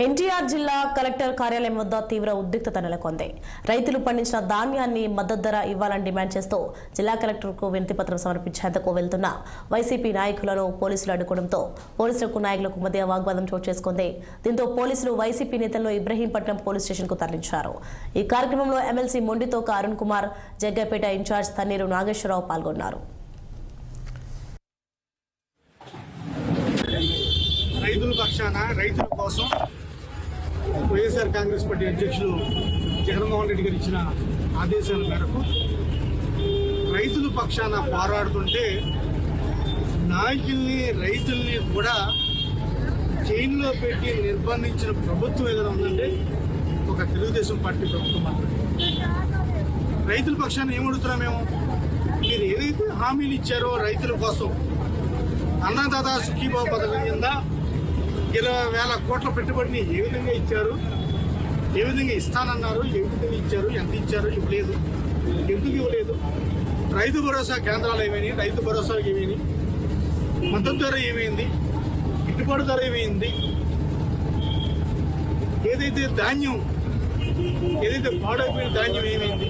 ఎన్టీఆర్ జిల్లా కలెక్టర్ కార్యాలయం వద్ద తీవ్ర ఉద్రిక్తత నెలకొంది. రైతులు పండించిన ధాన్యాన్ని మద్దతు ధర ఇవ్వాలని డిమాండ్ చేస్తూ జిల్లా కలెక్టర్కు వినతిపత్రం సమర్పించేందుకు వెళ్తున్న వైసీపీ నాయకులను పోలీసులు అడ్డుకోవడంతో పోలీసులకు నాయకులకు మధ్య వాగ్వాదం చోటు చేసుకుంది. దీంతో పోలీసులు వైసీపీ నేతలను ఇబ్రహీంపట్నం పోలీస్ స్టేషన్కు తరలించారు. ఈ కార్యక్రమంలో ఎమ్మెల్సీ మొండితోక అరుణ్ కుమార్, జగ్గైపేట ఇన్ఛార్జ్ తన్నీరు నాగేశ్వరరావు పాల్గొన్నారు. రైతుల పక్షాన రైతుల కోసం వైఎస్ఆర్ కాంగ్రెస్ పార్టీ అధ్యక్షులు జగన్మోహన్ రెడ్డి గారు ఇచ్చిన ఆదేశాల మేరకు రైతుల పక్షాన పోరాడుతుంటే నాయకుల్ని రైతుల్ని కూడా జైల్లో పెట్టి నిర్బంధించిన ప్రభుత్వం ఏదైనా ఉందంటే ఒక తెలుగుదేశం పార్టీ ప్రభుత్వం మాత్రమే. రైతుల పక్షాన ఏమడుగుతున్నాం మేము? మీరు ఏదైతే హామీలు ఇచ్చారో రైతుల కోసం అన్నదాత సుఖీభావ పథకం కింద 20,000 కోట్ల పెట్టుబడిని ఏ విధంగా ఇచ్చారు, ఏ విధంగా ఇస్తానన్నారు, ఏ విధంగా ఇచ్చారు, ఎంత ఇచ్చారు, ఇవ్వలేదు, ఎందుకు ఇవ్వలేదు? రైతు భరోసా కేంద్రాలు ఏమైనాయి, రైతు భరోసాలు ఏమైనాయి, మద్దతు ధర ఏమైంది, గిట్టుబాటు ధర ఏమైంది, ఏదైతే ధాన్యం ఏదైతే పాడైపోయిన ధాన్యం ఏమైంది,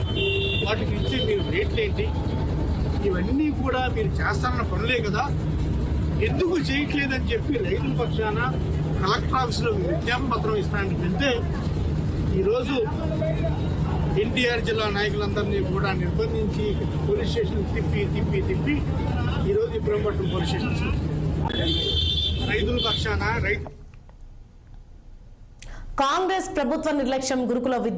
వాటికి ఇచ్చే మీరు రేట్లు ఏంటి, ఇవన్నీ కూడా మీరు చేస్తారన్న పనులే కదా, ఎందుకు చేయట్లేదని చెప్పి రైతుల పక్షాన కలెక్టర్ ఆఫీసులో విజ్ఞాపన పత్రం ఇస్తానని వెళ్తే ఈరోజు ఎన్టీఆర్ జిల్లా నాయకులందరినీ కూడా నిర్బంధించి పోలీస్ స్టేషన్ తిప్పి ఈరోజు ఇబ్రహీంపట్నం పోలీస్ స్టేషన్ రైతుల పక్షాన కాంగ్రెస్ ప్రభుత్వ నిర్లక్ష్యం గురుకుల విద్య